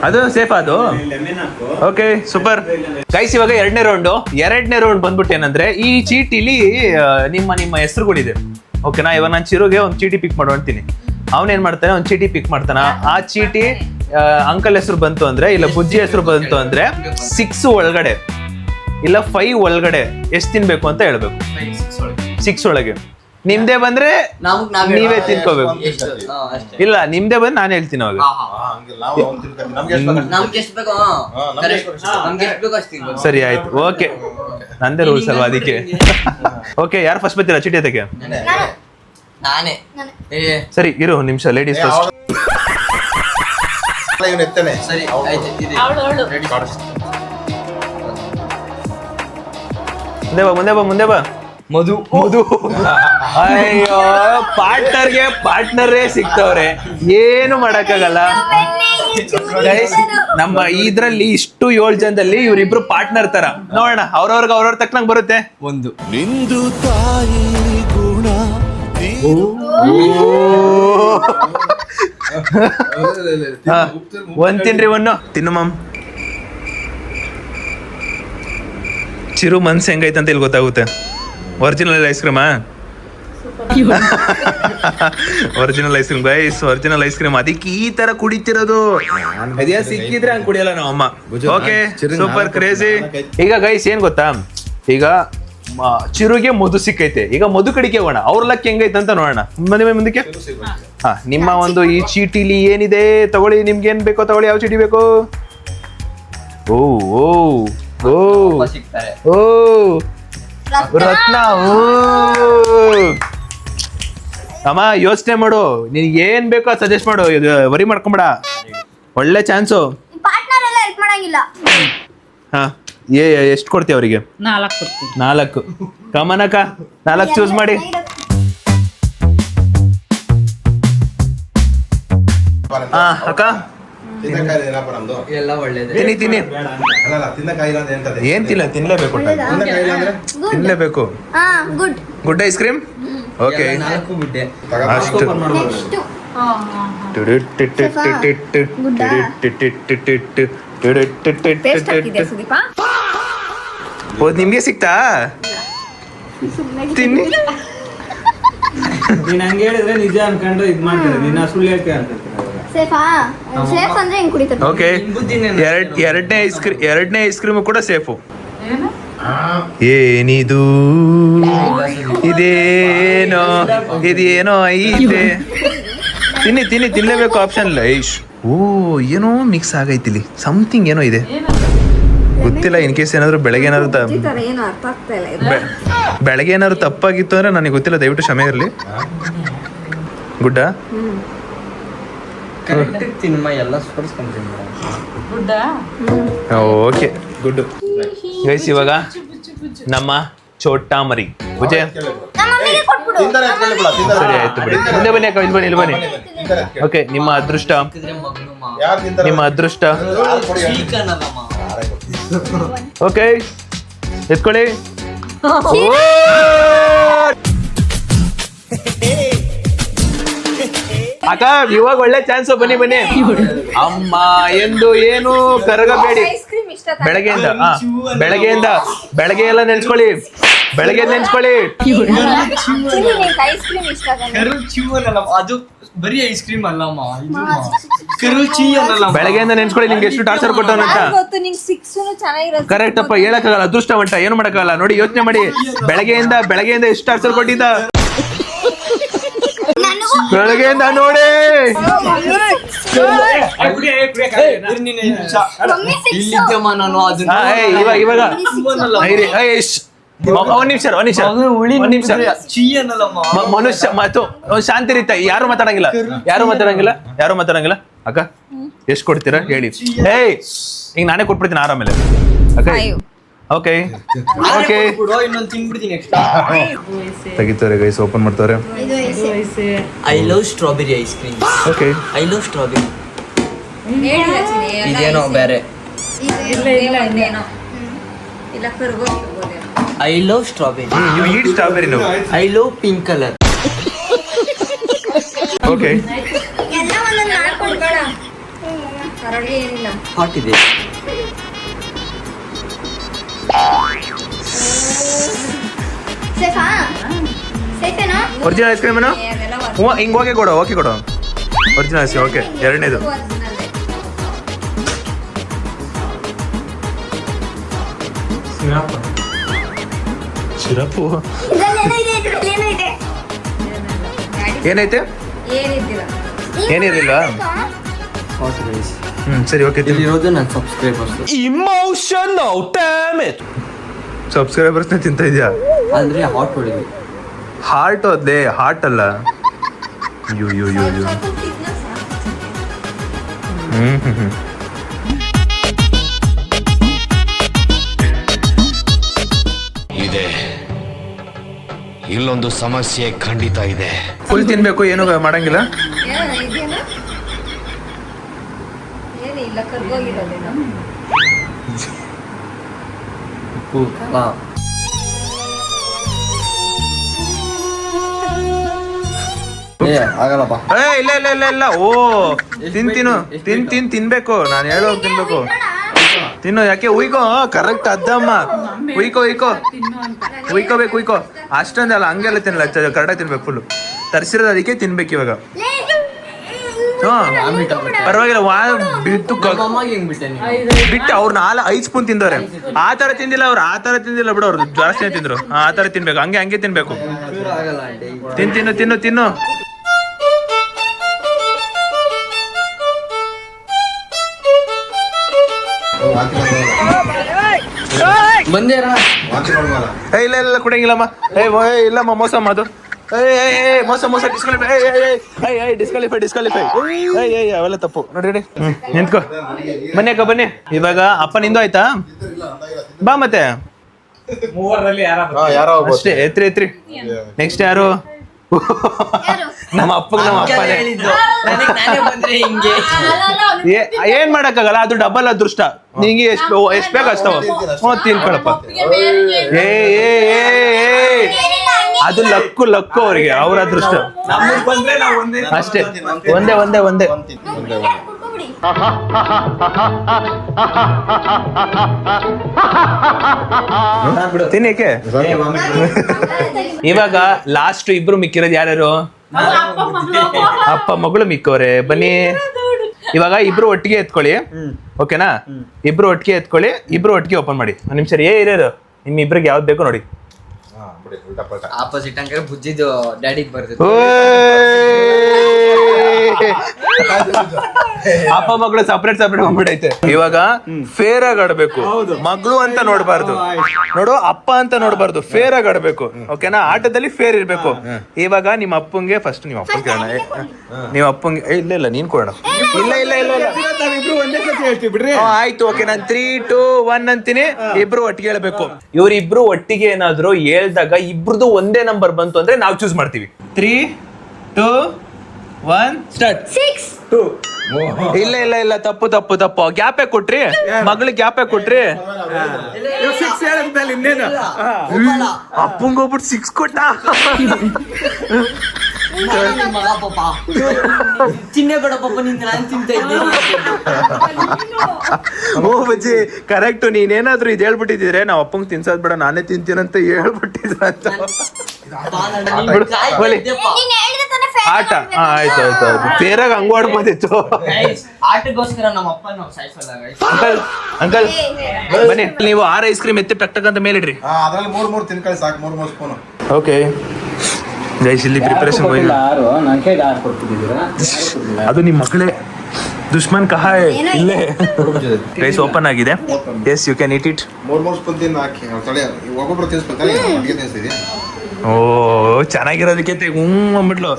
ಅದು ಸೇಫ್. ಅದು ಓಕೆ, ಸೂಪರ್ ಗೈಸ್. ಇವಾಗ 2ನೇ ರೌಂಡ್ ಬಂದ್ಬಿಟ್ಟು ಏನಂದ್ರೆ, ಈ ಚೀಟಿಲಿ ನಿಮ್ಮ ಹೆಸರುಗಳಿದೆ. ಓಕೆನಾ? ಇವಾಗ ನಾನು ಚಿರುಗೆ ಒಂದು ಚೀಟಿ ಪಿಕ್ ಮಾಡು ಅಂತೀನಿ. ಅವನೇನ್ ಮಾಡ್ತಾನೆ, ಒಂದು ಚೀಟಿ ಪಿಕ್ ಮಾಡ್ತಾನ. ಆ ಚೀಟಿ ಅಂಕಲ್ ಹೆಸರು ಬಂತು ಅಂದ್ರೆ, ಇಲ್ಲ ಬುಜ್ಜಿ ಹೆಸರು ಬಂತು ಅಂದ್ರೆ 6 ಒಳಗಡೆ ಇಲ್ಲ 5 ಒಳಗಡೆ ಎಷ್ಟು ತಿನ್ಬೇಕು ಅಂತ ಹೇಳ್ಬೇಕು. 6 ಒಳಗೆ ನಿಮ್ದೇ ಬಂದ್ರೆ ನೀವೇ ತಿನ್ಕೋಬೇಕು. ಅಷ್ಟೇ. ಇಲ್ಲ ನಿಮ್ದೇ ಬಂದ್ರೆ ನಾನು ಹೇಳ್ತೀನಿ ಅವಾಗ. ನಮ್ಗೆ ಎಷ್ಟು ಬೇಕೋ ನಮ್ಗೆ ಎಷ್ಟು ಬೇಕೋ ಅಷ್ಟು ತಿನ್ಬೇಕು. ಸರಿ ಆಯ್ತು, ಓಕೆ. ನಂದೇ ರೂಲ್ಸ್ ಅಲ್ವಾ ಅದಕ್ಕೆ. ಓಕೆ, ಯಾರು ಫಸ್ಟ್ ಬರ್ತೀರಾ ಚೀಟಿ ಅದಕ್ಕೆ? ನಾನೇ. ಸರಿ ಇರು ಒಂದ್ ನಿಮಿಷ, ಲೇಡೀಸ್ ಫಸ್ಟ್. ಸರಿ ಆಯ್ತು. ಮುಂದೆ ಬಾ. ಮಧು. ಅಯ್ಯೋ, ಪಾರ್ಟ್ನರೇ ಸಿಗ್ತವ್ರೆ, ಏನು ಮಾಡಕ್ಕಾಗಲ್ಲ. Guys, ನಮ್ಮ ಇದ್ರಲ್ಲಿ ಇಷ್ಟು 7 ಜನದಲ್ಲಿ ಇವ್ರಿಬ್ರು ಪಾರ್ಟ್ನರ್ ತರ. ನೋಡೋಣ ಅವ್ರವ್ರ ತಕ್ಕನಂಗ್ ಬರುತ್ತೆ. ಒಂದು ನಿಂದು ತಾಯಿ ಗುಣ ಒಂದ್ ತಿನ್ರಿ, ಒಂದು ತಿನ್ನು ಮಾಮ್. ಚಿರು ಮನ್ಸ್ ಹೆಂಗೈತಂತ ಇಲ್ಲಿ ಗೊತ್ತಾಗುತ್ತೆ. ಒರಿಜಿನಲ್ ಐಸ್ ಕ್ರೀಮಾ? Original ice cream guys, original ice cream. ಅದಕ್ಕೆ ಈ ತರ ಕುಡಿತಿರೋದು. ಅದೇ ಸಿಕ್ಕಿದ್ರೆ ಹಂಗ್ ಕುಡಿಯಲ್ಲ ನಾವು ಅಮ್ಮ. Okay, super crazy. ಈಗ ಗೈಸ್ ಏನ್ ಗೊತ್ತಾ, ಈಗ ಚಿರುಗೆ ಮಧು ಸಿಕ್ಕೈತೆ. ಈಗ ಮಧು ಕಡಿಕೆ ಹೋಗೋಣ, ಅವ್ರ ಲಕ್ ಹೆಂಗೈತೆ ಅಂತ ನೋಡೋಣ. ಮುಂದಕ್ಕೆ ಹಾ, ನಿಮ್ಮ ಒಂದು ಈ ಚೀಟಿಲಿ ಏನಿದೆ ತಗೊಳ್ಳಿ. ನಿಮ್ಗೆ ಏನ್ ಬೇಕೋ ತಗೊಳ್ಳಿ. ಯಾವ ಚೀಟಿ ಬೇಕು? ಓ ಓ ಓ ಸಿಗ್ತಾರೆ. ಓ ರತ್ನ. ಓ ಅಮ್ಮ, ಯೋಚನೆ ಮಾಡು, ನಿನ್ಗೆ ಏನ್ ಬೇಕೋ ಅದು ಸಜೆಸ್ಟ್ ಮಾಡು. ವರಿ ಮಾಡ್ಕೊಂಬೇಡ, ಒಳ್ಳೆ ಚಾನ್ಸು. ಪಾರ್ಟ್ನರ್ ಎಲ್ಲ ಹೆಲ್ಪ್ ಮಾಡಂಗಿಲ್ಲ. ಹಾ, ಎಷ್ಟು ಕೊಡ್ತೀವಿ ಅವರಿಗೆ? 4. ಕಮನಕ 4 ಚೂಸ್ ಮಾಡಿ. ಹಾ ಅಕ್ಕ, ಎಲ್ಲ ಒಳ್ಳೇದು. ತಿನ್ನಿ. ಏನ್ ತಿನ್ಲೇಬೇಕು, ತಿನ್ಲೇಬೇಕು. ಹಾ, good. Good ice cream. Okay, 4 ಬಿಟ್ಟೆ. ಅಷ್ಟು. ನೆಕ್ಸ್ಟ್ ಟೇಸ್ಟ್ ಆಗ್ತಿದೆ ಸುದೀಪ. ಓದ್ ನಿಮ್ಗೆ ಸಿಕ್ತಾ? ತಿನ್ನಿ. ನೀನ್ ಹಂಗ ಹೇಳಿದ್ರೆ ನಿಜ ಅನ್ಕೊಂಡು ಇದ್ ಮಾಡ್ತಾರೆ, ನೀನ್ ಸುಳ್ಳು ಹೇಳ್ತೀಯ ಅಂತ. ಸೇಫಾ? ಸೇಫ್ ಅಂದ್ರೆ ಹೆಂಗ್ ಕುಡಿತಾರೆ? ಓಕೆ, ಎರಡನೇ ಐಸ್ ಕ್ರೀಮ್ ಕೂಡ ಸೇಫು. ಏನಿದು, ಇದೇನೋ ಐತೆ. ತಿನ್ಲೇಬೇಕು, ಆಪ್ಷನ್ ಇಲ್ಲ. ಓ, ಏನೋ ಮಿಕ್ಸ್ ಆಗೈತಿಲಿ, ಸಮಥಿಂಗ್ ಏನೋ ಇದೆ, ಗೊತ್ತಿಲ್ಲ. ಇನ್ ಕೇಸ್ ಏನಾದ್ರು ಬೆಳಗ್ಗೆ ಏನಾದ್ರು ಏನು ಅರ್ಥ ಆಗ್ತಾ ಇಲ್ಲ. ಬೆಳಗ್ಗೆ ಏನಾದ್ರು ತಪ್ಪಾಗಿತ್ತು ಅಂದ್ರೆ ನನಗೆ ಗೊತ್ತಿಲ್ಲ, ದಯವಿಟ್ಟು ಕ್ಷಮೆ ಇರಲಿ. ಗುಡ್ಡ ತಿನ್ಮ ಎಲ್ಲ ಸ್ಪರ್ಸ್ಕೊಂತೀನಿ. Okay, good guys. ಇವಾಗ ನಮ್ಮ ಚೋಟಾ ಮರಿ ವಿಜಯ್. ನಮ್ಮಮ್ಮಿಗೆ ಕೊಟ್ಬಿಡು. ಸರಿ ಆಯ್ತು ಬಿಡಿ, ಮುಂದೆ ಬನ್ನಿ ಅಕ್ಕ, ಇಲ್ಲಿ ಬನ್ನಿ. ಓಕೆ, ನಿಮ್ಮ ಅದೃಷ್ಟ. ನಿಮ್ಮ ಅದೃಷ್ಟ. ಓಕೆ, ಎತ್ಕೊಳ್ಳಿ. ಅಕ್ಕ, ಇವಾಗ ಒಳ್ಳೆ ಚಾನ್ಸ್. ಬನ್ನಿ. ಅಮ್ಮ ಎಂದು ಏನು ಕರಗಬೇಡಿ. ಐಸ್ ಕ್ರೀಮ್ ಇಷ್ಟ ತಾನೆ? ಬೆಳಗ್ಗೆ ಎಲ್ಲ ನೆನ್ಸ್ಕೊಳ್ಳಿ. Actually, ನಿಂಗೆ ಐಸ್ ಕ್ರೀಮ್ ಇಷ್ಟ ತಾನೆ? ಕರುಳ್ ಚೀ ಅನ್ನಲ್ಲ, ಅದು ಬರೀ ಐಸ್ ಕ್ರೀಮ್ ಅಲ್ಲಮ್ಮ, ಇದು ಕರುಳ್ ಚೀ ಅನ್ನಲ್ಲ. ಬೆಳಗ್ಗೆಯಿಂದ ನೆನ್ಸ್ಕೊಳ್ಳಿ, ನಿಮ್ಗೆ ಎಷ್ಟು ಟಾರ್ಚರ್ ಕೊಟ್ಟವನಂತ. ಯಾರ್ ಗೊತ್ತು ನಿಂಗೆ ಸಿಕ್ಸುನು ಚೆನ್ನಾಗಿರುತ್ತೆ. ಕರೆಕ್ಟ್ ಅಪ್ಪ, ಹೇಳಕ್ಕಾಗಲ್ಲ. ಅದೃಷ್ಟವಂತ, ಏನು ಮಾಡಕ್ಕಾಗಲ್ಲ. ನೋಡಿ, ಯೋಚನೆ ಮಾಡಿ, ಬೆಳಗ್ಗೆಯಿಂದ ಎಷ್ಟು ಟಾರ್ಚರ್ ಕೊಟ್ಟಿದ್ದ. ಬೆಳಗ್ಗೆಯಿಂದ ನೋಡಿ. ಇಲ್ಲಿದ್ದಮ್ಮ ನಾನು ಅದನ್ನ ಇವಾಗ ಒಂದ್ ನಿಮಿಷ. ಚೀ ಅನ್ನಲ್ಲಮ್ಮ. ಮನುಷ್ಯ ಮತ್ತು ಶಾಂತಿ ರೀತಿ ಯಾರು ಮಾತಾಡಂಗಿಲ್ಲ. ಅಕ್ಕ, ಎಷ್ಟು ಕೊಡ್ತೀರಾ ಹೇಳಿ. ಈಗ ನಾನೇ ಕೊಟ್ಬಿಡ್ತೀನಿ ಆರಾಮೇಲೆ. ಓಕೆ, ಇನ್ನೊಂದು ತಿನ್ಬಿಡ್ತೀನಿ ಎಕ್ಸ್ಟ್ರಾ. ತೆಗಿತಾರೆ ಗೈಸ್, ಓಪನ್ ಮಾಡ್ತಾರೆ. I love strawberry ice cream. Okay, I love strawberry. ಇದೇನೋ ಬೇರೆ. I love strawberry. You eat strawberry. I love pink colour. Okay, ಎಲ್ಲ ಒಂದೊಂದು ಮಾಡ್ಕೊಡ್ಬೇಡ. ಹೊರಗೆ ಏನಿಲ್ಲ. ಹಾಟ್ ಇದೆ. ಸೇಫಾ? ಸೇಫೇನಾ? ಒರಿಜಿನಲ್ ಐಸ್ ಕ್ರೀಮ್ ಏನೋ? ಹಿಂಗ್ ಓಕೆ ಕೊಡು. Original ice cream. ಓಕೆ, ಎರಡನೇದು. ಸಿರಪ್ಪು. ಇದ್ರಲ್ಲೇನೋ ಇದೆ. ಏನೈತೆ? ಏನಿದ್ದಿಲ್ಲ. ಏನಿರಲಿಲ್ಲ. ಸರಿ ಓಕೆ. ಇಲ್ಲಿರೋದು ನನ್ನ ಸಬ್ಸ್ಕ್ರೈಬರ್ಸ್. ಸಬ್ಸ್ಕ್ರೈಬರ್ಸ್ನ ತಿಂತ ಇದೆಯಾ? ಅಂದ್ರೆ ಹಾಟ್ ಹೊಡಿದ್ವಿ. ಹಾರ್ಟ್ ಅದೇ ಹಾರ್ಟ್ ಅಲ್ಲ. You you you you. ಇದೆ, ಇಲ್ಲೊಂದು ಸಮಸ್ಯೆ ಖಂಡಿತ ಇದೆ. ಫುಲ್ ತಿನ್ಬೇಕು, ಏನು ಮಾಡಂಗಿಲ್ಲ. ಏನಿಲ್ಲ, ಕರ್ಗೋಗಿರೋದೇನೋ. ಆಗಲ್ಲಪ್ಪ. ಇಲ್ಲ ಇಲ್ಲ ಇಲ್ಲ ಇಲ್ಲ. ಓ ತಿನ್ಬೇಕು. ನಾನು ಹೇಳೋದು ತಿನ್ಬೇಕು. ತಿನ್ನು. ಯಾಕೆ ಉಯ್ಕೋ? ಕರೆಕ್ಟ್ ಅದ್ದಮ್ಮ. ಉಯ್ಕೋಬೇಕು. ಅಷ್ಟೊಂದಲ್ಲ, ಹಂಗೆಲ್ಲ ತಿನ್ನಲ್ಲ, ಕರೆಕ್ಟಾಗಿ ತಿನ್ಬೇಕು. ಫುಲ್ಲು ತರಿಸಿರೋದು ಅದಕ್ಕೆ ತಿನ್ಬೇಕು ಇವಾಗ. ಪರವಾಗಿಲ್ಲ. ಬಿಟ್ಟು ಅವ್ರು 5 ಸ್ಪೂನ್ ತಿಂದವ್ರೆ. ಆ ತರ ತಿಂದಿಲ್ಲ ಅವ್ರು, ಬಿಡು. ಅವ್ರು ಜಾಸ್ತಿ ತಿಂದ್ರು. ಆ ತರ ತಿನ್ಬೇಕು, ಹಂಗೆ ತಿನ್ಬೇಕು. ತಿನ್ನು. ಇಲ್ಲ ಕುಡಿಯಂಗಿಲ್ಲಮ್ಮ. ಇಲ್ಲಮ್ಮ, ಮೋಸ ಅದು. ಮೋಸ ಡಿಸ್ಕ್ವಾಲಿಫೈ. ಅವೆಲ್ಲ ತಪ್ಪು ನೋಡಿ. ನಿಂತ್ಕೋ. ಬನ್ನಿ. ಇವಾಗ ಅಪ್ಪ ನಿಂದು ಆಯ್ತಾ? ಬಾ ಮತ್ತೆ. ಅಷ್ಟೇ. ಎತ್ರಿ. ನೆಕ್ಸ್ಟ್ ಯಾರು? ನಮ್ಮ ಅಪ್ಪನೇ. ಏನ್ ಮಾಡಕ್ಕಾಗಲ್ಲ, ಅದು ಡಬಲ್ ಅದೃಷ್ಟ. ನಿಂಗೆ ಎಷ್ಟು ಬೇಕು ಅಷ್ಟವ. ತಿನ್ಕೊಳಪ್ಪ. ಅದು ಲಕ್ಕು ಅವ್ರಿಗೆ, ಅವ್ರ ಅದೃಷ್ಟ ಅಷ್ಟೇ. ಒಂದೇ. ತಿನ್ನಕ್ಕೆ ಇವಾಗ ಲಾಸ್ಟ್ ಇಬ್ರು ಮಿಕ್ಕಿರೋದು ಯಾರ್ಯಾರು? ಅಪ್ಪ ಮಗಳು ಮಿಕ್ಕವ್ರೆ. ಬನ್ನಿ ಇವಾಗ ಇಬ್ರು ಒಟ್ಟಿಗೆ ಎತ್ಕೊಳ್ಳಿ. ಓಕೆನಾ? ಇಬ್ರು ಒಟ್ಟಿಗೆ ಓಪನ್ ಮಾಡಿ. ಒಂದ್ ನಿಮಿಷ ಇರೋದು. ನಿಮ್ ಇಬ್ರಿಗೆ ಯಾವ್ದು ಬೇಕು ನೋಡಿ. ಆಪೋಸಿಟ್ ಅಂಕಲ್ ಬುಜ್ಜಿದು ಡ್ಯಾಡಿಗೆ ಬರ್ತದೆ. ಅಪ್ಪ ಮಗಳು ಸಪ್ರೇಟ್ ಬಂದ್ಬಿಟ್ಟೈತೆ. ಇವಾಗ ಫೇರ್ ಆಗಿ ಆಡ್ಬೇಕು. ಮಗಳು ಅಂತ ನೋಡ್ಬಾರ್ದು, ನೋಡು ಅಪ್ಪ ಅಂತ ನೋಡ್ಬಾರ್ದು. ಫೇರ್ ಆಗಿ ಆಡ್ಬೇಕು. ಓಕೆನಾ? ಆಟದಲ್ಲಿ ಫೇರ್ ಇರ್ಬೇಕು. ಇವಾಗ ನಿಮ್ಮ ಅಪ್ಪಂಗೆ ಫಸ್ಟ್ ನಿಮ್ಮ ಅಪ್ಪಂಗೆ ಕೇಳೋಣ. ನಿಮ್ಮ ಅಪ್ಪಂಗೆ ಇಲ್ಲ ನೀನ್ ಕೊಡೋಣ. ಇಲ್ಲ ಆಯ್ತು. ಓಕೆ, ನಾನು 3, 2, 1 ಅಂತೀನಿ. ಇಬ್ರು ಒಟ್ಟಿಗೆ ಹೇಳ್ಬೇಕು. ಇವ್ರಿಬ್ರು ಒಟ್ಟಿಗೆ ಏನಾದ್ರು ಹೇಳ್ದಾಗ ಇಬ್ರದ್ದು ಒಂದೇ ನಂಬರ್ ಬಂತು ಅಂದ್ರೆ ನಾವು ಚೂಸ್ ಮಾಡ್ತೀವಿ. 3, 2, 1 ಸ್ಟಾರ್ಟ್. 6. ಇಲ್ಲ ತಪ್ಪು. ಗ್ಯಾಪೇ ಕೊಟ್ರಿ, ಮಗಳಿಗೆ ಗ್ಯಾಪೇ ಕೊಟ್ರಿ. ಅಪ್ಪಂಗೋಗ್ಬಿಟ್ಟು 6 ಕೊಟ್ಟ. ಚಿನ್ನೆ ಬೇಡ ಪಾಪ, ನಿಂಗೆ ನಾನು ತಿಂತ ಇದ್ದೀನಿ. ಓ ಬಜ್ಜಿ ಕರೆಕ್ಟ್. ನೀನೇನಾದ್ರೂ ಇದು ಹೇಳ್ಬಿಟ್ಟಿದ್ರೆ ನಾವು ಅಪ್ಪಂಗ್ ತಿನ್ಸೋದ್ ಬೇಡ, ನಾನೇ ತಿಂತೀನಂತ ಹೇಳ್ಬಿಟ್ಟಿದ್ರ ಅಂತ. ಆಟ ಆಯ್ತು. ಫೇರಾಗ ಹಂಗ ಆಡ್ಬೋದಿತ್ತು. ಆಟಗೋಸ್ಕರ ನಮ್ಮ ಅಪ್ಪ ನಾವು ಸಾಯಿಸಲ್ಲ. ಅಂಕಲ್ ಬನ್ನಿ, ನೀವು 6 ಐಸ್ ಕ್ರೀಮ್ ಎತ್ತಿ ಟಕ್ ಅಂತ ಮೇಲಿಡ್ರಿ. ಅದ್ರಲ್ಲಿ 3 ತಿನ್ಕೊಳ್ಳಿ ಸಾಕು. 3 ಸ್ಪೂನ್. ಓಕೆ ಗೈಸ್, ಇಲ್ಲಿ ಪ್ರಿಪರೇಷನ್ ಅದು ನಿಮ್ಮ ಮಕ್ಕಳೇ. ದುಶ್ಮನ್ ಕಹ ಇಲ್ಲೇ. ಗೈಸ್ ಓಪನ್ ಆಗಿದೆ. Yes you can eat it. 3 spoon ತಿನ್ನು ಹಾಕಿ. ಒಬ್ಬೊಬ್ರು ತಿನ್ಸ್ಕೊತಾರೆ. ಓ ಚೆನ್ನಾಗಿರೋದಕ್ಕೆ ಅಂದ್ಬಿಟ್ಲು.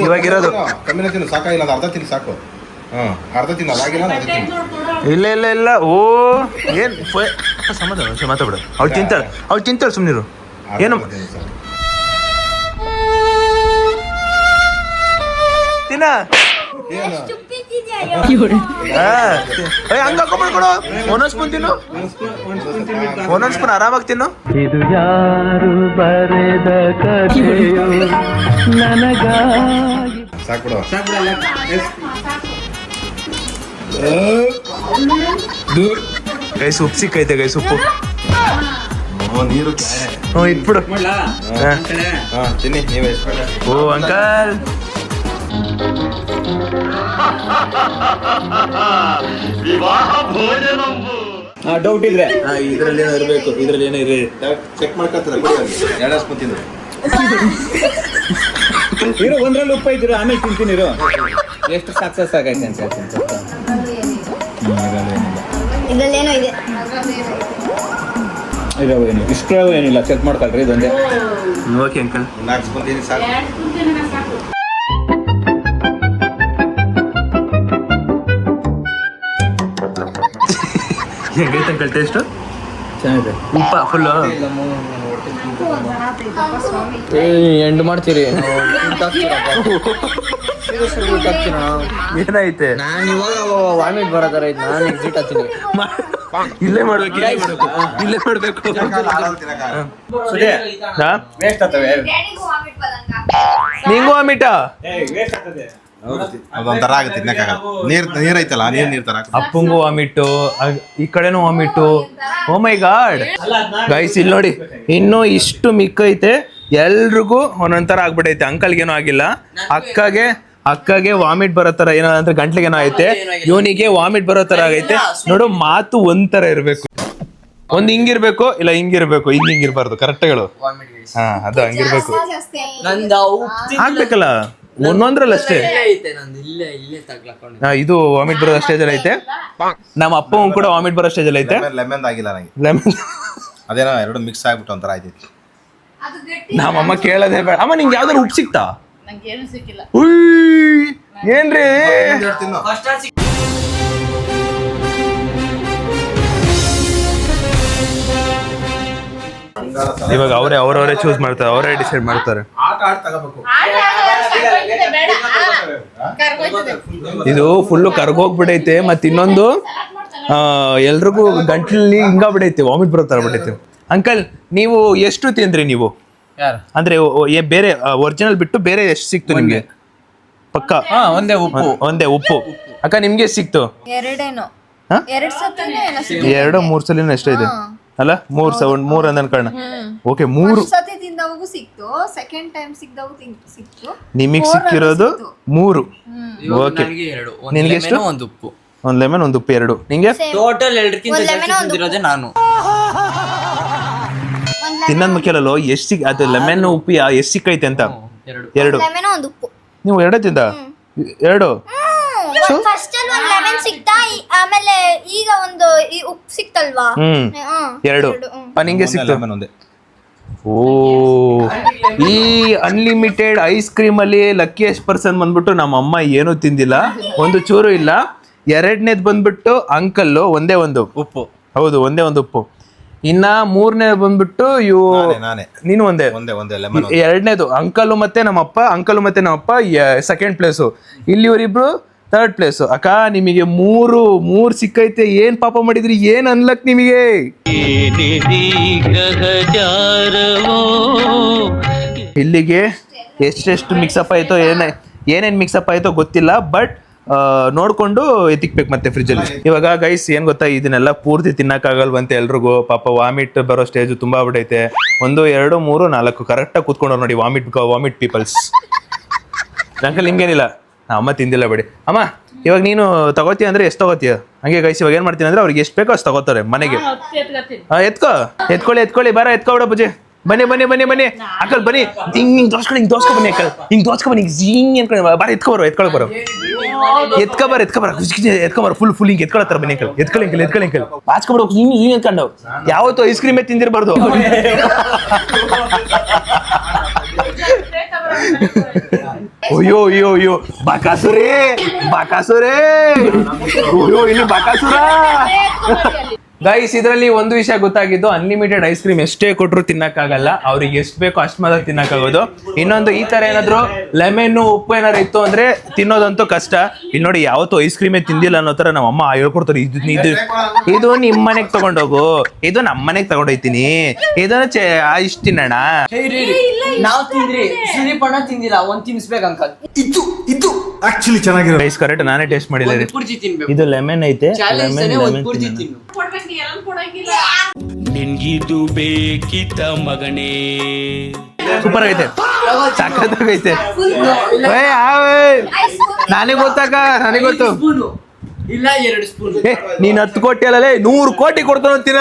ಇವಾಗಿರೋದು ಕಮ್ಮಿನ ತಿನ್ನು, ಸಾಕಾಗಿಲ್ಲ. ಅರ್ಧ ತಿನ್ನು ಸಾಕು. ಅರ್ಧ ತಿನ್ನು, ಅದಾಗಿಲ್ಲ ಅರ್ಧ ತಿನ್ನು. ಇಲ್ಲ. ಓ ಏನ್ ಸಮಾಧಾನ ಮಾತಾಡ್ಬಿಡು. ಅವ್ಳು ತಿಂತಾಳೆ ಸುಮ್ನಿರು. ಏನು ತಿನ್ನ ಹಂಗ ಹಾಕೊಂಡ್ಬಿಡ್ಕೊಡು. ಒಂದೊಂದ್ ಸ್ಪೂನ್ ತಿನ್ನು. ಒಂದೊಂದ್ ಸ್ಪೂನ್ ಆರಾಮಾಗಿ ತಿನ್ನು. ಇದು ಯಾರು ಬರೆದ ಕಥೆಯೋ ನನಗಾಗಿ. ಸಾಕ್ಬಿಡು. ಗೈಸ್ ಉಪ್ಪು ಸಿಕ್ಕೈತೆ. ಗೈಸ್ ಉಪ್ಪು ನೀರು ಇಟ್ಬಿಡು. ತಿನ್ನಿ ನೀವೇ. ಓ ಅಂಕಲ್ ಡೌಟ್ ಇದ್ರೆ ಇದ್ರಲ್ಲಿ ಏನೋ ಇರ್ಬೇಕು. ಇದ್ರಲ್ಲಿ ಏನೋ ಇರಿ. ಚೆಕ್ ಮಾಡ್ಕೊತಾರೆ. 2 ಸ್ಪೂನ್ ತಿಂದ್ರು. ಇರೋ ಒಂದ್ರಲ್ಲಿ ಉಪ್ಪ ಇದ್ರು ಆಮೇಲೆ ತಿಂತೀನಿ ಇರೋ. ಎಷ್ಟು ಸಕ್ಸಸ್ ಆಗೈತೆ ಅಂತ ಹೇಳ್ತೀನಿ. ಇದ್ರಲ್ಲೇನೋ ಇದೆ. ಇರೋ ಏನಿಲ್ಲ, ಇಷ್ಟು ಏನಿಲ್ಲ, ಚೆಕ್ ಮಾಡ್ಕೊಳ್ರಿ ಇದೊಂದೇ. Okay uncle. 4 ಸ್ಪೂನ್ ತಿನ್ನಿ ಸಾಕು. ಹೆಂಗೈತೆ ಅಂಕಲ್ ಟೇಸ್ಟು? ಚೆನ್ನಾಗಿದೆ. ಉಪ್ಪ ಫುಲ್ಲು ಎಂಡ್ ಮಾಡ್ತೀರಿ ಏನೈತೆ? ನಾನು ಇವಾಗ ವಾಮಿಟ್ ಬರೋ ಥರ ಐತೆ. ನಾನು ಎಕ್ಸಿಟ್ ಆಗ್ತೀನಿ. ಇಲ್ಲೇ ಮಾಡ್ಬೇಕು, ಇಲ್ಲೇ ಮಾಡ್ಬೇಕು. ಸುದೇ ಹಾ? ವೇಸ್ಟ್ ಆಗ್ತವೆ. ನಿಂಗೂ ವಾಮಿಟ? ವೇಸ್ಟ್ ಆಗ್ತದೆ. ಅದೊಂಥರ ಆಗುತ್ತೆ ತಿನ್ನಕ್ಕಾಗಲ್ಲ. ನೀರ್ ಐತಲ್ಲ, ನೀರ್ ತರ ಅಪ್ಪಂಗೂ ವಾಮಿಟ್ಟು, ಈ ಕಡೆನೂ ವಾಮಿಟ್ಟು. ಓ ಮೈ ಗಾಡ್ ಗೈಸ್, ಇಲ್ಲಿ ನೋಡಿ ಇನ್ನೂ ಇಷ್ಟು ಮಿಕ್ಕೈತೆ. ಎಲ್ರಿಗೂ ಒಂದೊಂಥರ ಆಗ್ಬಿಟ್ಟೈತೆ. ಅಂಕಲ್ಗೇನೋ ಆಗಿಲ್ಲ, ಅಕ್ಕಗೆ ವಾಮಿಟ್ ಬರೋ ತರ ಏನೋ ಅಂದ್ರೆ ಗಂಟ್ಲಿಗೇನೋ ಐತೆ. ಇವನಿಗೆ ವಾಮಿಟ್ ಬರೋ ತರ ಆಗೈತೆ. ನೋಡು, ಮಾತು ಒಂಥರ ಇರ್ಬೇಕು. ಒಂದ್ ಹಿಂಗಿರ್ಬೇಕು, ಇಲ್ಲ ಹಿಂಗಿರ್ಬೇಕು, ಹಿಂಗಿರ್ಬಾರ್ದು. ಕರೆಕ್ಟ್ ಹೇಳು. ಹಾ, ಅದು ಹಂಗಿರ್ಬೇಕು. ನಂದು ಆಗ್ಬೇಕಲ್ಲ, ಒಂದೊಂದ್ರಲ್ಲಿ ಅಷ್ಟೇ. ಇದು ವಾಮಿಟ್ ಬರೋ ಸ್ಟೇಜಲ್ಲಿ ಐತೆ. ನಮ್ಮ ಅಪ್ಪ ಕೂಡ ವಾಮಿಟ್ ಬರೋ ಸ್ಟೇಜಲ್ಲಿ ಐತೆ. ಲೆಮನ್ ಆಗಿಲ್ಲ ನಂಗೆ. ಲೆಮನ್ ಅದೇನೋ ಎರಡು ಮಿಕ್ಸ್ ಆಗ್ಬಿಟ್ಟು ಒಂಥರ ಆಯ್ತೈತಿ. ನಮ್ಮಮ್ಮ ಕೇಳೋದೇ ಬೇಡ. ಅಮ್ಮ ನಿಂಗೆ ಯಾವ್ದಾರು ಉಪ್ಪು ಸಿಕ್ತಾ? ನಂಗೇನು ಸಿಕ್ಕಿಲ್ಲ. ಉಯ್, ಏನ್ರಿ? ತಿನ್ನು. ಇವಾಗ ಅವರವರೇ ಚೂಸ್ ಮಾಡ್ತಾರೆ, ಅವರೇ ಡಿಸೈಡ್ ಮಾಡ್ತಾರೆ. ಆಟ ತಗೋಬೇಕು. ಇದು ಫುಲ್ಲು ಕರ್ಗೋಗ್ಬಿಡೈತೆ. ಮತ್ತೆ ಇನ್ನೊಂದು ಎಲ್ರಿಗೂ ಗಂಟ್ಲಲ್ಲಿ ಹಿಂಗಾಗ್ಬಿಡೈತೆ, ವಾಮಿಟ್ ಬರೋ ಥರ ಬಿಡೈತೆ. ಅಂಕಲ್, ನೀವು ಎಷ್ಟು ತಿಂದ್ರಿ ನೀವು? ಯಾರು? ಅಂದ್ರೆ ಬೇರೆ ಒರಿಜಿನಲ್ ಬಿಟ್ಟು ಬೇರೆ ಎಷ್ಟು ಸಿಕ್ತು ನಿಮ್ಗೆ? ಪಕ್ಕ ಒಂದೇ ಉಪ್ಪು. ಒಂದೇ ಉಪ್ಪು. ಅಕ್ಕ, ನಿಮ್ಗೆ ಎಷ್ಟು ಸಿಕ್ತು? ಎರಡೇನೋ. ಹಾ? 2 ಸತಿನೋ ಏನೋ. 2-3 ಸಲಿನೂ ಎಷ್ಟೋ ಇದೆ ಅಲ್ಲ? 3 ಅಂದ್ ಅನ್ಕೋಣ. ಓಕೆ, 3 ಸತಿ ತಿಂದವಗೂ ಸಿಕ್ತು, ಸೆಕೆಂಡ್ ಟೈಮ್ ಸಿಕ್ದವಗೂ ಸಿಕ್ತು. ನಿಮಗ್ ಸಿಕ್ಕಿರೋದು 3. ಓಕೆ, ನಿನ್ಗೆ ಎಷ್ಟು? ಒಂದು ಉಪ್ಪು, ಒಂದ್ ಲೆಮನ್, ಒಂದು ಉಪ್ಪು, 2. ನಿಂಗೆ ಟೋಟಲ್ 2ಕ್ಕಿಂತ ಜಾಸ್ತಿ ತಿಂದಿರೋದೇ ನಾನು. ತಿನ್ನೋದ್ ಮುಖ್ಯಲ್ಲ, ಎಷ್ಟು ಅದು ಲೆಮನ್ ಉಪ್ಪು ಎಷ್ಟು ಸಿಕ್ಕೈತೆ ಅಂತ. 2. ಲೆಮನ್ ಒಂದು ಉಪ್ಪು. ನೀವು 2 ತಿಂದ? 2. ಫಸ್ಟ್ ಅಲ್ಲಿ ಒಂದು ಲೆಮನ್ ಸಿಕ್ತಾ, ಆಮೇಲೆ ಈಗ ಒಂದು ಈ ಉಪ್ಪು ಸಿಕ್ತಲ್ವಾ? 2. ನಿಂಗೆ ಸಿಕ್ತು? ಲೆಮನ್ ಒಂದೇ. ಓ, ಈ ಅನ್ಲಿಮಿಟೆಡ್ ಐಸ್ ಕ್ರೀಮ್ ಅಲ್ಲಿ ಲಕ್ಕಿಯೆಸ್ಟ್ ಪರ್ಸನ್ ಬಂದ್ಬಿಟ್ಟು ನಮ್ಮ ಅಮ್ಮ ಏನೂ ತಿಂದಿಲ್ಲ, ಒಂದು ಚೂರು ಇಲ್ಲ. 2ನೇದ್ ಬಂದ್ಬಿಟ್ಟು ಅಂಕಲ್ಲು, ಒಂದೇ ಒಂದು ಉಪ್ಪು. ಹೌದು, ಒಂದೇ ಒಂದು ಉಪ್ಪು. ಇನ್ನ 3ನೇ ಬಂದ್ಬಿಟ್ಟು ನಾನೇ ನೀನು ಒಂದೇ. ಲೆಮನ್. 2ನೇದು ಅಂಕಲು ಮತ್ತೆ ನಮ್ಮಪ್ಪ ಸೆಕೆಂಡ್ ಪ್ಲೇಸು. ಇಲ್ಲಿ ಇವರಿಬ್ರು 3rd ಪ್ಲೇಸು. ಅಕ್ಕ, ನಿಮಗೆ 3 ಸಿಕ್ಕೈತೆ. ಏನ್ ಪಾಪ ಮಾಡಿದ್ರಿ? ಏನ್ ಅನ್ಲಕ್ ನಿಮಗೆ? ಇಲ್ಲಿಗೆ ಎಷ್ಟೆಷ್ಟು ಮಿಕ್ಸಪ್ ಆಯ್ತೋ, ಏನೇನ್ ಮಿಕ್ಸಪ್ ಆಯ್ತೋ ಗೊತ್ತಿಲ್ಲ. ಬಟ್ ನೋಡ್ಕೊಂಡು ಎತ್ತಿಕ್ಬೇಕು ಮತ್ತೆ ಫ್ರಿಜ್ಜಲ್ಲಿ. ಇವಾಗ ಗೈಸ್ ಏನ್ ಗೊತ್ತಾ, ಇದನ್ನೆಲ್ಲ ಪೂರ್ತಿ ತಿನ್ನಕ್ಕಾಗಲ್ವಂತೆ ಎಲ್ರಿಗೂ. ಪಾಪ ವಾಮಿಟ್ ಬರೋ ಸ್ಟೇಜ್ ತುಂಬಾ ಆಗ್ಬಿಟ್ಟೈತೆ. 1, 2, 3, 4 ಕರೆಕ್ಟಾಗಿ ಕೂತ್ಕೊಂಡವ್ರು ನೋಡಿ ವಾಮಿಟ್ ಪೀಪಲ್ಸ್. ಅಂಕಲ್, ನಿಮ್ಗೇನಿಲ್ಲ, ಅಮ್ಮ ತಿಂದಿಲ್ಲ ಬಿಡಿ. ಅಮ್ಮ, ಇವಾಗ ನೀನು ತಗೋತೀಯ ಅಂದ್ರೆ ಎಷ್ಟು ತಗೋತೀಯ? ಹಂಗೆ ಗೈಸ್, ಇವಾಗ ಏನ್ ಮಾಡ್ತೀನಿ ಅಂದ್ರೆ ಅವ್ರಿಗೆ ಎಷ್ಟು ಬೇಕೋ ಅಷ್ಟು ತಗೋತಾರೆ ಮನೆಗೆ. ಎತ್ಕೊಳ್ಳಿ, ಬಾರ ಎತ್ಕೊಬಿಡ ಪೂಜೆ. ಬನ್ನಿ ಅಂಕಲ್, ಬನ್ನಿ. ಹಿಂಗ್ ದೋಸ್ಕೊ ಬನ್ನಿ ಅಂಕಲ್, ಹಿಂಗ್ ದೋಸ್ಕೊ ಬನ್ನಿ. ಜಿಂಗ್ ಅನ್ಕೊಳ್ಳಿ, ಬಾರ ಎತ್ಕೊಬರೋ ಫುಲ್ ಹಿಂಗ್ ಎತ್ಕೊಳತ್ತಾರ. ಬನ್ನಿ ಅಂಕಲ್, ಎತ್ಕೊಳ್ಳಿ ಅಂಕಲ್. ಬಾಚ್ಕೊಬಿಡೋ ಹಿಂಗ್ ಅನ್ಕೊಂಡು. ಯಾವತ್ತು ಐಸ್ ಕ್ರೀಮೇ ತಿಂದಿರಬಾರ್ದು. ಅಯ್ಯೋ ಬಾಕಾಸುರೇ, ಅಯ್ಯೋ ಇಲ್ಲಿ ಬಾಕಾಸುರ. ಗೈಸ್, ಇದರಲ್ಲಿ ಒಂದು ವಿಷಯ ಗೊತ್ತಾಗಿದ್ದು, ಅನ್ಲಿಮಿಟೆಡ್ ಐಸ್ ಕ್ರೀಮ್ ಎಷ್ಟೇ ಕೊಟ್ಟರು ತಿನ್ನಕ್ಕಾಗಲ್ಲ. ಅವ್ರಿಗೆ ಎಷ್ಟು ಬೇಕೋ ಅಷ್ಟು ಮಾತ್ರ ತಿನ್ನಕ್ಕಾಗೋದು. ಇನ್ನೊಂದು, ಈ ತರ ಏನಾದ್ರು ಲೆಮನ್ ಉಪ್ಪು ಏನಾರು ಇತ್ತು ಅಂದ್ರೆ ತಿನ್ನೋದಂತೂ ಕಷ್ಟ. ಇಲ್ಲಿ ನೋಡಿ, ಯಾವತ್ತೂ ಐಸ್ ಕ್ರೀಮೇ ತಿಂದಿಲ್ಲ ಅನ್ನೋ ತರ ನಮ್ಮ ಅಮ್ಮ ಹೇಳ್ಕೊಡ್ತಾರೆ. ಇದು ನಿಮ್ಮ ಮನೆಗೆ ತಗೊಂಡೋಗು, ಇದು ನಮ್ಮ ಮನೆಗೆ ತಗೊಂಡೋಯ್ತೀನಿ, ಇದನ್ನ ಇಷ್ಟು ತಿನ್ನೋಣ. ನಾವು ತಿಂದ್ರಿ, ಸುದೀಪಣ್ಣ ತಿಂದಿಲ್ಲ. ಒಂದ್ ತಿನ್ಸ್ಬೇಕು ಅಂಕಲ್. ಇದು ಆಕ್ಚುಲಿ ಚೆನ್ನಾಗಿರೋ ಗೈಸ್, ಕರೆಕ್ಟ್ ನಾನೇ ಟೇಸ್ಟ್ ಮಾಡಿಲ್ಲ. ಪೂರ್ತಿ ತಿನ್ಬೇಕು. ಇದು ಲೆಮನ್ ಐತೆ, ಒಂದ್ ಪೂರ್ತಿ ತಿನ್ನು. ನಿನ್ಗಿದು ಬೇಕಿತ್ತ ಮಗನೇ? ಸೂಪರ್ ಆಗೈತೆ, ಸಖತ್ತಾಗೈತೆ. ನನಗೆ ಗೊತ್ತು. ಸ್ಪೂನು ಇಲ್ಲ, 2 ಸ್ಪೂನ್. ನೀನ್ 10 ಕೋಟಿ ಅಲ್ಲೇ 100 ಕೋಟಿ ಕೊಡ್ತಾನ ಅಂತೀನ.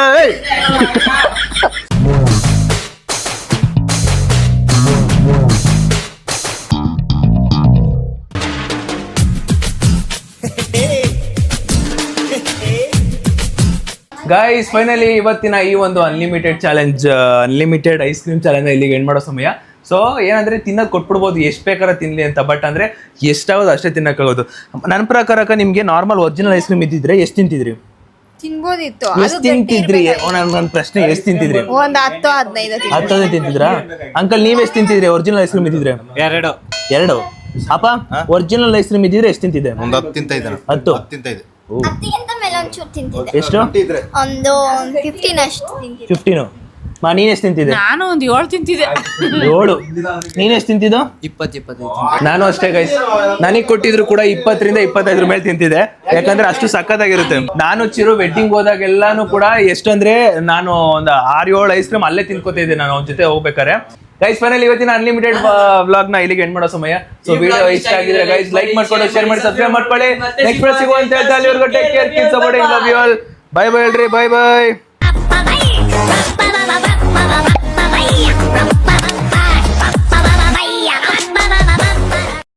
ಗೈಸ್ ಫೈನಲಿ ಇವತ್ತಿನ ಈ ಒಂದು unlimited challenge unlimited ice cream challenge ಇಲ್ಲಿಗೆ ಎಂಡ್ ಮಾಡೋ ಸಮಯ. ಸೊ ಏನಂದ್ರೆ ತಿನ್ನೋದು ಕೊಟ್ಬಿಡ್ಬೋದು, ಎಷ್ಟು ಬೇಕಾದ್ರೆ ತಿನ್ಲಿ ಅಂತ. ಬಟ್ ಅಂದ್ರೆ ಎಷ್ಟಾಗೋದು ಅಷ್ಟೇ ತಿನ್ನಕ್ಕಾಗೋದು. ನನ್ನ ಪ್ರಕಾರ ನಿಮ್ಗೆ ನಾರ್ಮಲ್ ಒರಿಜಿನಲ್ ಐಸ್ ಕ್ರೀಮ್ ಇದ್ದಿದ್ರೆ ಎಷ್ಟು ತಿಂತಿದ್ರಿ? ತಿನ್ಬೋದಿತ್ತು. ಎಷ್ಟು ತಿಂತಿದ್ರಿ? ನನ್ನ ಪ್ರಶ್ನೆ ಎಷ್ಟು ತಿಂತಿದ್ರಿ? ಒಂದ್ 10-15 10 ತಿಂತಿದ್ರಾ? ಅಂಕಲ್ ನೀವ್ ಎಷ್ಟು ತಿಂತಿದ್ರಿ ಒರಿಜಿನಲ್ ಐಸ್ ಕ್ರೀಮ್ ಇದ್ದಿದ್ರೆ? ಎರಡು. ಅಪ್ಪ ಒರಿಜಿನಲ್ ಐಸ್ ಕ್ರೀಮ್ ಇದ್ದಿದ್ರೆ ಎಷ್ಟು ತಿಂತಿದ್ದೆ? ಒಂದು 10 ತಿಂತ ಇದ್ದಾನೆ. 10 ತಿಂತ ಇದೆ. ಹತ್ತಿಗಿಂತ ಮೇಲೆ ಒಂಚೂರು ತಿಂತಿದ್ದೆ. ಎಷ್ಟು? ಒಂದು 15 ಅಷ್ಟು ತಿಂತಿದ್ದೆ. 15. ನೀನ್ ಎಷ್ಟು ತಿಂತಿದ್ದೆ? ನಾನು ಒಂದು 7 ತಿಂತಿದ್ದೆ. 7. ನೀನ್ ಎಷ್ಟು ತಿಂತಿದ್ದು? 20-25. ನಾನು ಅಷ್ಟೇ ಗೈಸ್, ನನಗೆ ಕೊಟ್ಟಿದ್ರು ಕೂಡ 20ರಿಂದ 25 ಮೇಲೆ ತಿಂತಿದ್ದೆ, ಯಾಕಂದ್ರೆ ಅಷ್ಟು ಸಕ್ಕತ್ತಾಗಿರುತ್ತೆ. ನಾನು ಚಿರು ವೆಡ್ಡಿಂಗ್ ಹೋದಾಗೆಲ್ಲಾನು ಕೂಡ ಎಷ್ಟಂದ್ರೆ ನಾನು ಒಂದು 6-7 ಐಸ್ ಕ್ರೀಮ್ ಅಲ್ಲೇ ತಿನ್ಕೋತಿದ್ದೆ ನಾನು ಅವ್ನ ಜೊತೆ ಹೋಗ್ಬೇಕಾರೆ. ಗೈಸ್ ಫೈನಲ್ ಇವತ್ತಿನ ಅನ್ಲಿಮಿಟೆಡ್ ವ್ಲಾಗ್ ನ ಇಲ್ಲಿಗೆ ಎಂಡ್ ಮಾಡೋ ಸಮಯ. ಸೊ ವಿಡಿಯೋ ಇಷ್ಟ ಆಗಿದ್ರೆ ಗೈಸ್ ಲೈಕ್ ಮಾಡ್ಕೊಂಡು ಶೇರ್ ಮಾಡಿ ಸಬ್ಸ್ಕ್ರೈಬ್ ಮಾಡ್ಕೊಳ್ಳಿ. ನೆಕ್ಸ್ಟ್ ಸಿಗುವಂತ ಅಲ್ಲಿವರೆಗೂ take care, keep supporting, love you all. Bye bye ಹೇಳ್ರಿ, ಬೈ ಬೈ.